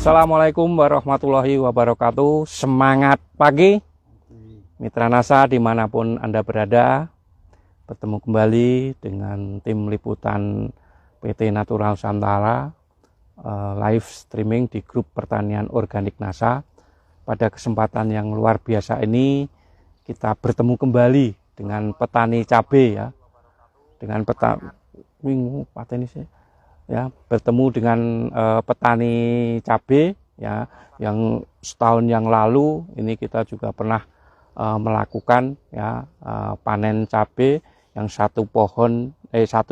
Assalamualaikum warahmatullahi wabarakatuh. Semangat pagi Mitra NASA dimanapun Anda berada. Bertemu kembali dengan tim liputan PT Natural Nusantara, live streaming di grup pertanian organik NASA. Pada kesempatan yang luar biasa ini kita bertemu kembali dengan petani cabai ya. Dengan bertemu dengan petani cabai ya, yang setahun yang lalu ini kita juga pernah melakukan ya panen cabai yang satu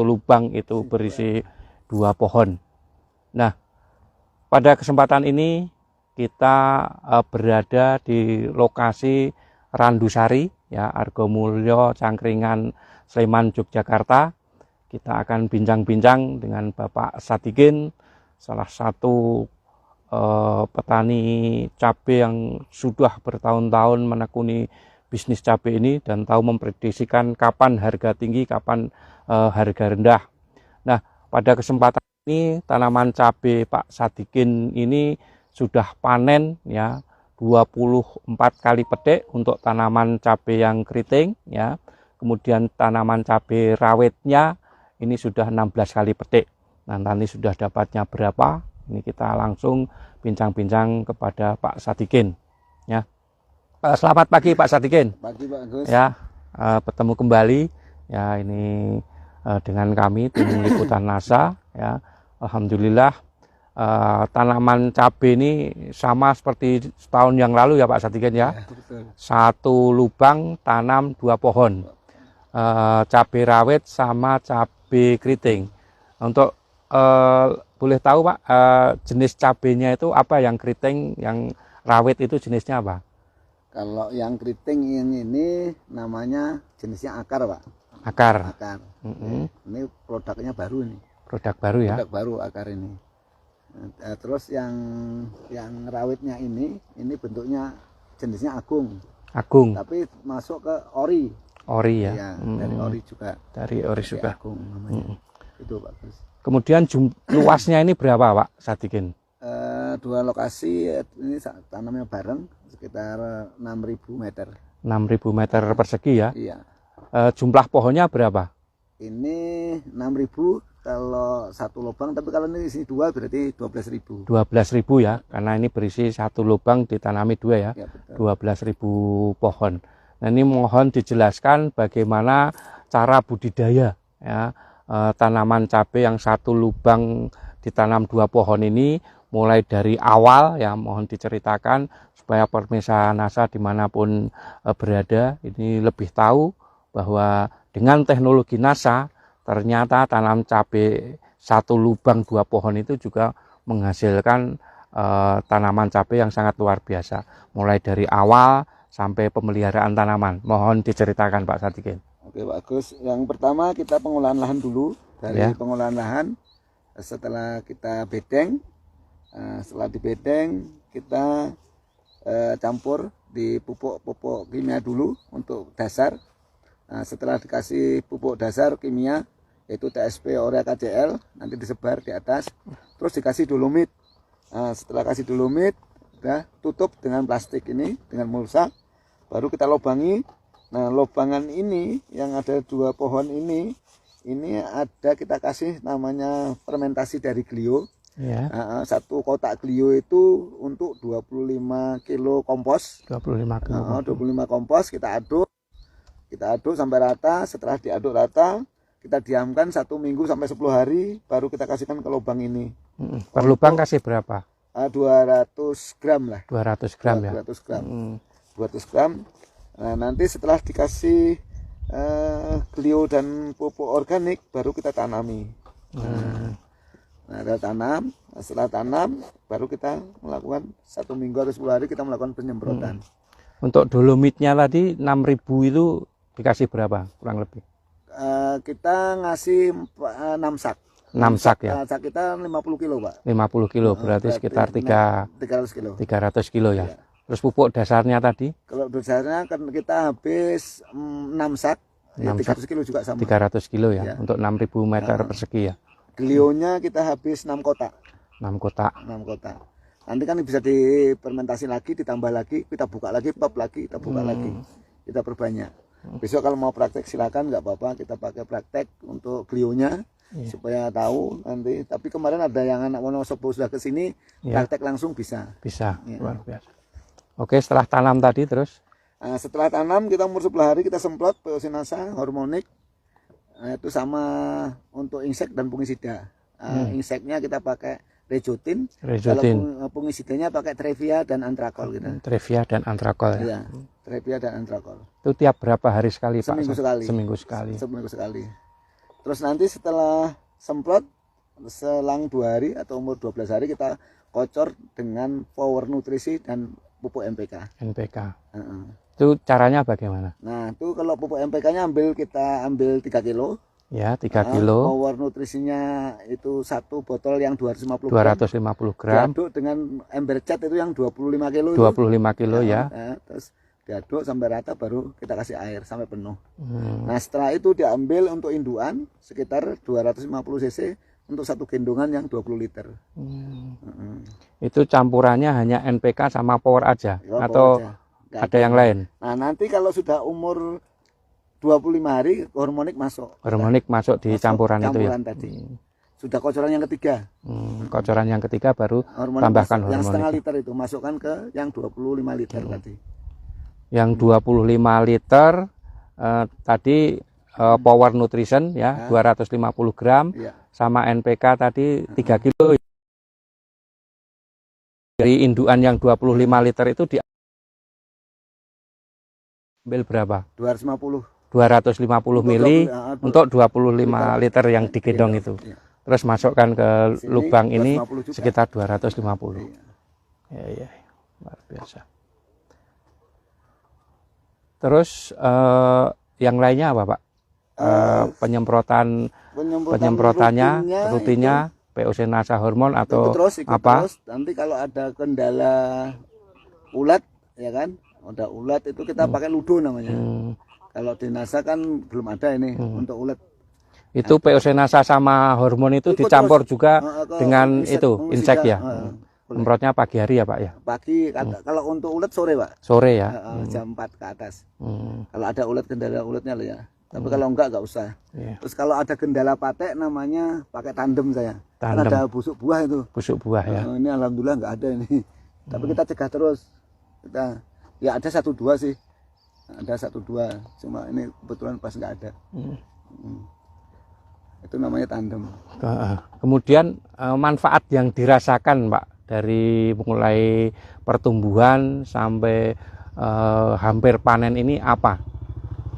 lubang itu berisi 2 pohon. Nah, pada kesempatan ini kita berada di lokasi Randusari ya, Argomulyo, Cangkringan, Sleman, Yogyakarta. Kita akan bincang-bincang dengan Bapak Sadikin, salah satu petani cabai yang sudah bertahun-tahun menekuni bisnis cabai ini dan tahu memprediksikan kapan harga tinggi, kapan harga rendah. Nah, pada kesempatan ini tanaman cabai Pak Sadikin ini sudah panen ya 24 kali petik untuk tanaman cabai yang keriting ya. Kemudian tanaman cabai rawitnya ini sudah 16 kali petik. Nah, nanti sudah dapatnya berapa? Ini kita langsung bincang-bincang kepada Pak Sadikin. Ya, selamat pagi Pak Sadikin. Pagi Pak Gus. Ya, bertemu kembali. Ya, ini dengan kami tim liputan NASA. Ya, alhamdulillah tanaman cabai ini sama seperti setahun yang lalu ya Pak Sadikin ya. Ya, betul. Satu lubang tanam 2 pohon. Cabai rawit sama cabai keriting. Untuk boleh tahu Pak, jenis cabainya itu apa, yang keriting, yang rawit itu jenisnya apa? Kalau yang keriting ini namanya jenisnya akar Pak. Akar. Ini produknya baru ini. Produk baru ya. Produk baru akar ini. Terus yang rawitnya ini bentuknya jenisnya agung. Agung. Tapi masuk ke ori. Ori ya. Ya, dari ori juga. Dari ori juga. Agung namanya. Itu Pak Gus. Kemudian luasnya ini berapa Pak Sadikin? 2 lokasi ini tanamnya bareng sekitar 6.000 meter. 6.000 meter persegi ya. Iya. Jumlah pohonnya berapa? Ini 6.000 kalau satu lubang, tapi kalau ini isi 2 berarti 12.000. 12.000 ya, karena ini berisi satu lubang ditanami 2 ya. Ya, betul. 12.000 pohon. Nah, ini mohon dijelaskan bagaimana cara budidaya ya tanaman cabai yang satu lubang ditanam 2 pohon ini, mulai dari awal ya, mohon diceritakan supaya pemirsa NASA dimanapun berada ini lebih tahu bahwa dengan teknologi NASA ternyata tanam cabai satu lubang 2 pohon itu juga menghasilkan tanaman cabai yang sangat luar biasa, mulai dari awal sampai pemeliharaan tanaman. Mohon diceritakan Pak Sadikin. Oke Pak Gus, yang pertama kita pengolahan lahan dulu. Dari Ya. pengolahan lahan, setelah kita bedeng, setelah dibedeng kita campur di pupuk kimia dulu untuk dasar. Setelah dikasih pupuk dasar kimia yaitu TSP, Urea, KCl, nanti disebar di atas, terus dikasih dolomit. Setelah kasih dolomit, udah tutup dengan plastik ini, dengan mulsa, baru kita lobangi. Nah, lobangan ini yang ada 2 pohon ini ada kita kasih namanya fermentasi dari Glio. Ya. 1 kotak Glio itu untuk 25 kilo kompos. 25 kilo. 25 kompos kita aduk sampai rata. Setelah diaduk rata, kita diamkan 1 minggu sampai 10 hari, baru kita kasihkan ke lubang ini. Per lubang kasih berapa? 200 gram lah. 200 gram ya. 200 gram. 200 gram. Nah, nanti setelah dikasih Glio dan pupuk organik, baru kita tanami. Nah, kita tanam. Setelah tanam, baru kita melakukan 1 minggu atau 10 hari kita melakukan penyemprotan. Untuk dolomitnya tadi 6.000 itu dikasih berapa kurang lebih? Kita ngasih 6 sak. 6 sak ya. Sak kita 50 kilo Pak. 50 kilo berarti sekitar 300 kilo. 300 kilo ya. Ya. Terus pupuk dasarnya tadi? Kalau dasarnya kan kita habis 6 sak, ya 300 kilo juga sama. 300 kilo ya, Ya. untuk 6.000 meter persegi ya. Glionya kita habis 6 kotak. 6 kotak. 6 kotak. Nanti kan bisa difermentasi lagi, ditambah lagi, kita buka lagi, pop lagi, kita buka lagi, kita perbanyak. Besok kalau mau praktek silakan, nggak apa-apa, kita pakai praktek untuk glionya supaya tahu nanti. Tapi kemarin ada yang anak Wonosobo sudah ke sini, praktek langsung bisa. Bisa, luar biasa. Oke, setelah tanam tadi terus? Nah, setelah tanam kita umur 11 hari kita semprot Peosinasa hormonik. Nah, itu sama untuk insek dan fungisida. Inseknya kita pakai Rejotin. Kalau fungisidanya pakai Trevia dan Antrakol gitu. Trevia dan Antrakol ya. Iya, Trevia dan Antrakol. Itu tiap berapa hari sekali, Pak? Seminggu sekali. Seminggu sekali. Seminggu sekali. Terus nanti setelah semprot selang 2 hari atau umur 12 hari kita kocor dengan Power Nutrisi dan pupuk NPK. NPK. Itu caranya bagaimana? Nah, itu kalau pupuk NPK-nya kita ambil 3 kilo. Ya, 3 kilo. Power nutrisinya itu 1 botol yang 250 gram. Diaduk dengan ember cat itu yang 25 kilo. 25 kilo ya. Nah, terus diaduk sampai rata baru kita kasih air sampai penuh. Nah, setelah itu diambil untuk indukan sekitar 250 cc untuk 1 gendongan yang 20 liter. Itu campurannya hanya NPK sama Power aja Ya, atau aja. ada yang lain? Nah, nanti kalau sudah umur 25 hari hormonik masuk. Hormonik masuk di campuran itu ya. Tadi. Sudah kocoran yang ketiga. Kocoran yang ketiga baru hormonik tambahkan masuk, hormonik. yang setengah liter itu masukkan ke yang 25 liter tadi. Yang 25 liter tadi Power Nutrition ya, 250 gram sama NPK tadi 3 kilo. Dari indukan yang 25 liter itu diambil berapa? 250 mili untuk 25 liter yang digendong itu. Terus masukkan ke lubang ini sekitar 250. Ya, luar biasa. Terus yang lainnya apa, Pak? Penyemprotannya, rutinnya Peosinasa hormon atau apa? Terus nanti kalau ada kendala ulat, ya kan? Ada ulat itu kita pakai ludo namanya. Kalau di NASA kan belum ada ini untuk ulat. Itu Peosinasa sama hormon itu dicampur juga dengan itu insek ya. Semprotnya pagi hari ya, Pak ya. Pagi, kalau untuk ulat sore, Pak. Sore ya. Jam 4 ke atas. Kalau ada ulat, kendala ulatnya loh ya. Tapi kalau enggak usah. Terus kalau ada kendala patek namanya pakai tandem saya. Kan ada busuk buah itu. Busuk buah ya. Ini alhamdulillah enggak ada ini. Tapi kita cegah terus. Kita ya ada 1-2 sih. Ada 1-2, cuma ini kebetulan pas nggak ada. Itu namanya tandem. Kemudian manfaat yang dirasakan, Pak, dari mulai pertumbuhan sampai hampir panen ini apa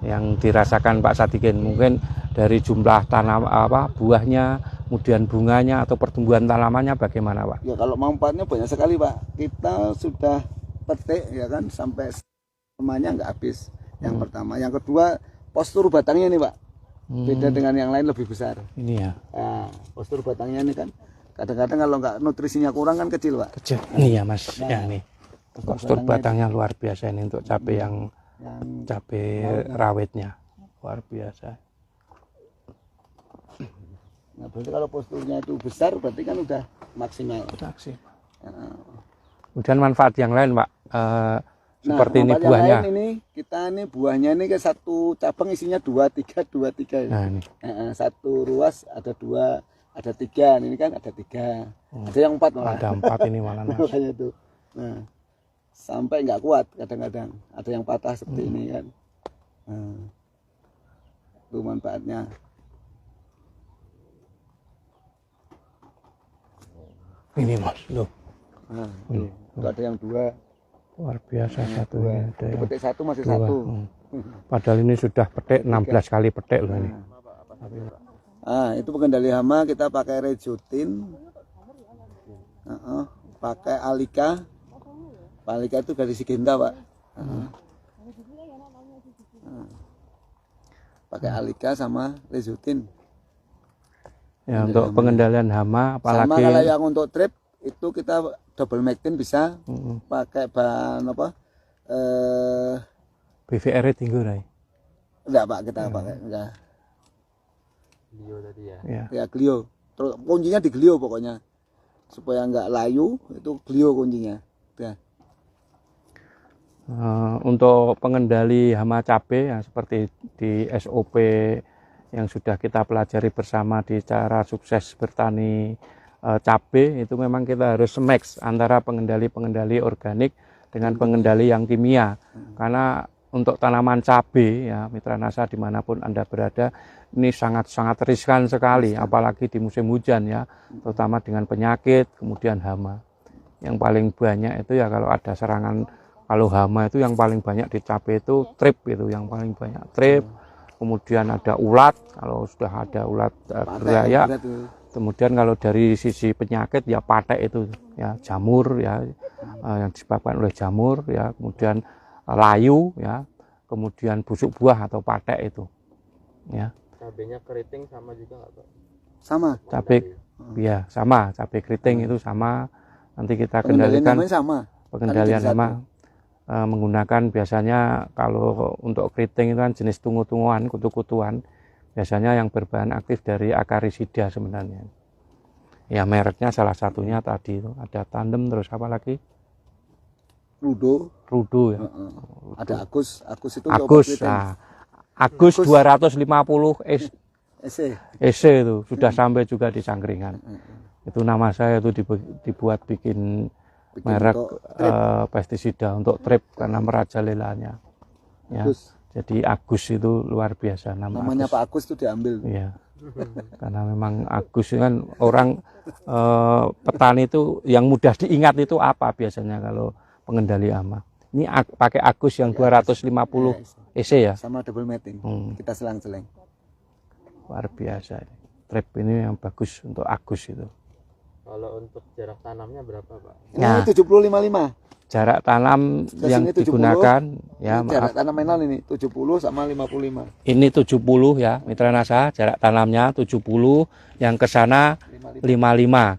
yang dirasakan Pak Sadikin? Mungkin dari jumlah tanam buahnya, kemudian bunganya atau pertumbuhan tanamannya bagaimana, Pak? Ya kalau manfaatnya banyak sekali, Pak. Kita sudah petik ya kan sampai semuanya nggak habis. Yang pertama, yang kedua postur batangnya nih, Pak. Beda dengan yang lain, lebih besar. Ini ya. Nah, postur batangnya ini kan kadang-kadang kalau nggak nutrisinya kurang kan kecil, Pak. Kecil. Ini ya, Mas. Ya nih. Postur batangnya luar biasa ini untuk cabai yang cabai rawitnya. Luar biasa. Nah, berarti kalau posturnya itu besar berarti kan udah maksimal. Maksimal. Kemudian manfaat yang lain, Pak. Seperti ini Yang buahnya. lain ini kita ini buahnya ini ke 1 cabang isinya 2-3. Nah, ini. 1 ruas ada 2, ada 3. Ini kan ada 3. Ada yang 4 malah. Ada 4 ini malah, Mas. Makanya itu. Nah, sampai nggak kuat kadang-kadang. Ada yang patah seperti ini kan. Nah, itu manfaatnya. Ini, Mas, loh. Nah, itu ada yang 2. Luar biasa satu ini. Ada yang petik 1 masih 2. 1. Padahal ini sudah petik 16 kali petik loh ini. Ah, itu pengendali hama kita pakai Rejotin. Pakai Alika. Alika itu dari Sigenda, Pak. Pakai Alika sama Rejotin. Ya, untuk pengendalian hama apalagi sama kalau yang untuk trip itu kita double Mectin bisa pakai bahan apa? BVR tinggi rai. Enggak, Pak, kita pakai enggak. Glio tadi ya. Ya Glio. Terus kuncinya di Glio pokoknya. supaya nggak layu, itu Glio kuncinya. Udah. Untuk pengendali hama cabai yang seperti di SOP yang sudah kita pelajari bersama di cara sukses bertani cabai, itu memang kita harus mix antara pengendali organik dengan pengendali yang kimia. Karena untuk tanaman cabai ya Mitra Nasa dimanapun Anda berada, ini sangat-sangat riskan sekali, apalagi di musim hujan ya, terutama dengan penyakit kemudian hama. Yang paling banyak itu ya kalau ada serangan, kalau hama itu yang paling banyak di cabai itu trip, itu yang paling banyak trip. Kemudian ada ulat, kalau sudah ada ulat geraya. Kemudian kalau dari sisi penyakit ya patek itu ya, jamur ya, yang disebabkan oleh jamur ya, kemudian layu ya, kemudian busuk buah atau patek itu ya. Cabenya keriting sama juga nggak Pak? Sama. Cabai ya sama, cabai keriting itu sama. Nanti kita kendalikan pengendalian hama menggunakan biasanya kalau untuk keriting itu kan jenis tunggu-tungguan, kutu-kutuan. Biasanya yang berbahan aktif dari akarisida sebenarnya. Ya mereknya salah satunya tadi itu ada Tandem, terus apa lagi? Rudo ya. Rudo. Ada Agus itu Agus. Nah, Agus 250 EC itu sudah sampai juga di Cangkringan. Itu nama saya itu dibuat bikin merek pestisida untuk trip karena merajalelanya. Ya. Jadi Agus itu luar biasa namanya Agus. Pak Agus itu diambil. Iya. Karena memang Agus kan orang petani itu yang mudah diingat itu apa biasanya kalau pengendali hama. Ini pakai Agus yang 250 EC ya. Sama double mating. Kita selang-seling. Luar biasa. Trip ini yang bagus untuk Agus itu. Kalau untuk jarak tanamnya berapa Pak? Ini 70-55. Jarak tanam yang digunakan ya, jarak tanam manual ini 70 sama 55. Ini 70 ya Mitra Nasa, jarak tanamnya 70, yang ke sana 55.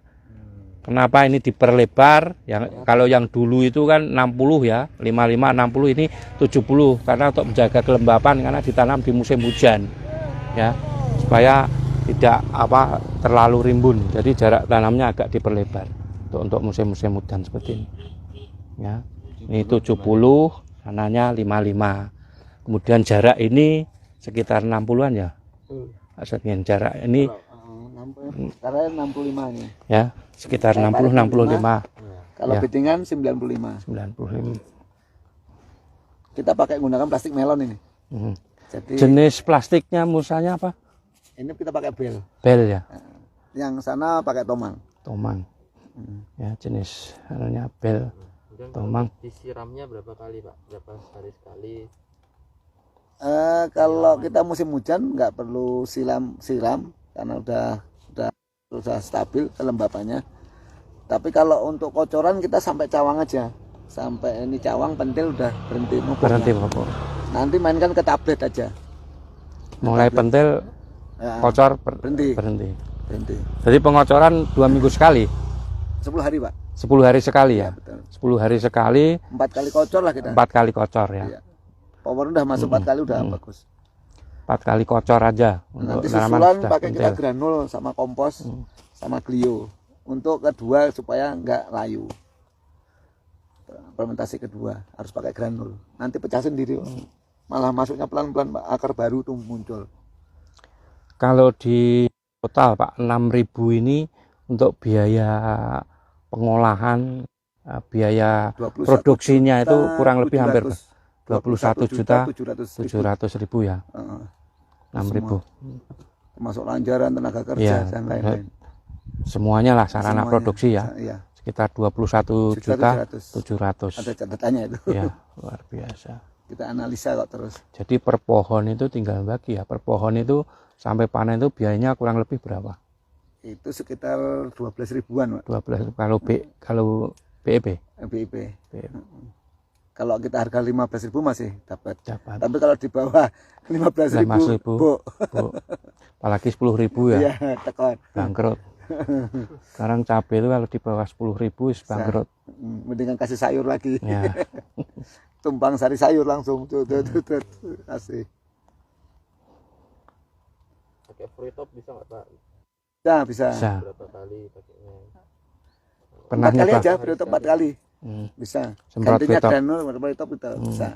Kenapa ini diperlebar? Yang kalau yang dulu itu kan 60 ya, 55 60, ini 70 karena untuk menjaga kelembapan karena ditanam di musim hujan. Ya, supaya tidak terlalu rimbun. Jadi jarak tanamnya agak diperlebar untuk musim-musim hujan seperti ini. Ya, ini 70, sananya 55. Kemudian jarak ini sekitar 60-an ya. Maksudnya jarak ini karena 65 ini. Ya, sekitar 60 65. Kalau ya. Betingan 95. 95. Kita pakai gunakan plastik melon ini. Jadi jenis plastiknya musanya apa? Ini kita pakai bel. Bel ya. Yang sana pakai tomang. Tomang. Ya, jenis anunya bel. Tomang. Disiramnya berapa kali Pak? Berapa hari sekali? Kalau kita musim hujan nggak perlu siram karena udah stabil kelembapannya. Tapi kalau untuk kocoran kita sampai cawang aja. Sampai ini cawang pentil udah berhenti pupuk. Nanti mainkan ke tablet aja. Mulai pentil kocor berhenti. Jadi pengocoran 2 minggu sekali. 10 hari Pak. 10 hari sekali ya. Betul. 10 hari sekali. 4 kali kocor lah kita. 4 kali kocor ya. Iya. Power udah masuk 4 kali udah bagus. 4 kali kocor aja. Nanti susulan pakai kita granul sama kompos sama Glio. Untuk kedua supaya nggak layu. Fermentasi kedua harus pakai granul. Nanti pecah sendiri. Malah masuknya pelan-pelan Pak, akar baru tuh muncul. Kalau di total Pak 6.000 ini untuk biaya pengolahan, biaya produksinya itu kurang lebih hampir 21.700.000 ya. 6.000. Termasuk lanjaran, tenaga kerja dan lain-lain. Semuanya lah sarana produksi ya. Iya. Sekitar 21.700.000. Ada catatannya itu. Ya, luar biasa. Kita analisa kok terus. Jadi per pohon itu tinggal bagi ya. Per pohon itu sampai panen itu biayanya kurang lebih berapa? Itu sekitar 12 ribuan, Pak. 12 kalau BEP. BIP. Kalau kita harga 15.000 masih dapat. Tapi kalau di bawah 15.000 Bu. Apalagi 10.000 ya. Iya, tekor. Bangkrut. Sekarang cabai itu kalau di bawah 10.000 bangkrut. Mendingan kasih sayur lagi. Ya. Tumpang sari sayur langsung. Asik. Pakai free top bisa nggak Pak? Bisa. Berapa kali pakainya? Pernah 4 kali nyoba? aja, Proyotop 4 kali. Bisa. Semprot Gantinya Proyotop. granul, Proyotop itu bisa.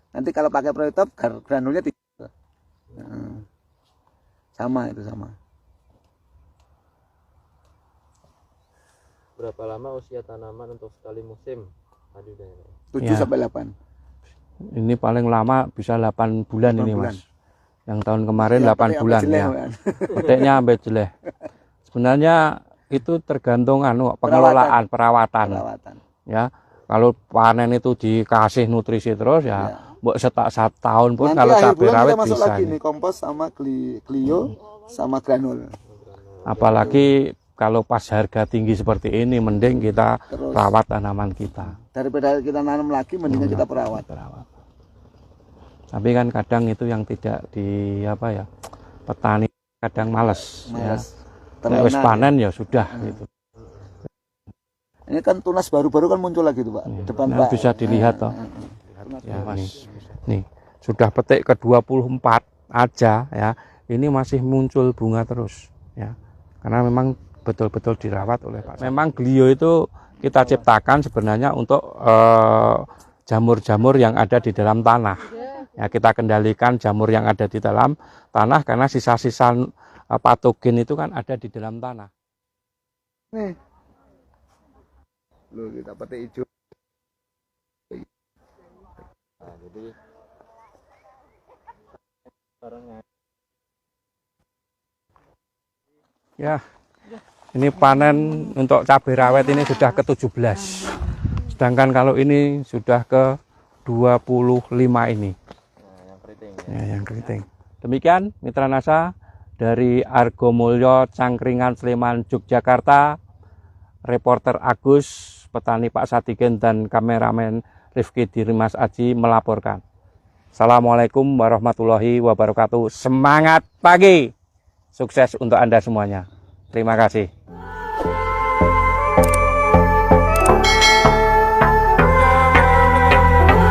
Nanti kalau pakai Proyotop, granulnya 3. Sama itu sama. Berapa lama usia tanaman untuk sekali musim padi hujan ini? 7 Ya. sampai 8. Ini paling lama bisa 8 bulan 8 ini bulan. Mas. Yang tahun kemarin Yang 8 petik bulan sampai jelek, ya. kan. Petiknya sampai jelek. Sebenarnya itu tergantung pengelolaan perawatan. Perawatan. Ya. Kalau panen itu dikasih nutrisi terus ya, mbok satu tahun pun Nanti kalau akhir cabai bulan rawit kita masuk bisa. lagi nih kompos sama Clio sama granul. Apalagi kalau pas harga tinggi seperti ini, mending kita Terus. rawat tanaman kita. Daripada kita nanam lagi, mendingan kita perawat. Tapi kan kadang itu yang tidak di petani kadang males. Males. Ya. Nek wis panen ya sudah gitu. Ini kan tunas baru-baru kan muncul lagi tuh Pak. Depan Nah, Pak. bisa dilihat toh. Tunas Ya, baru. nih sudah petik ke-24 aja ya. Ini masih muncul bunga terus ya. Karena memang betul-betul dirawat oleh Pak. Memang Clio itu kita ciptakan sebenarnya untuk jamur-jamur yang ada di dalam tanah. Ya, kita kendalikan jamur yang ada di dalam tanah karena sisa-sisa patogen itu kan ada di dalam tanah. Nih. Loh, kita petik hijau. Nah, jadi Ya, ini panen untuk cabai rawit ini sudah ke-17. Sedangkan kalau ini sudah ke-25 ini. yang keriting Ya, yang keriting. Demikian Mitra Nasa dari Argomulyo, Cangkringan, Sleman, Yogyakarta. Reporter Agus, petani Pak Sadikin, dan kameramen Rifki Dirimas Aji melaporkan. Assalamualaikum warahmatullahi wabarakatuh. Semangat pagi. Sukses untuk Anda semuanya. Terima kasih.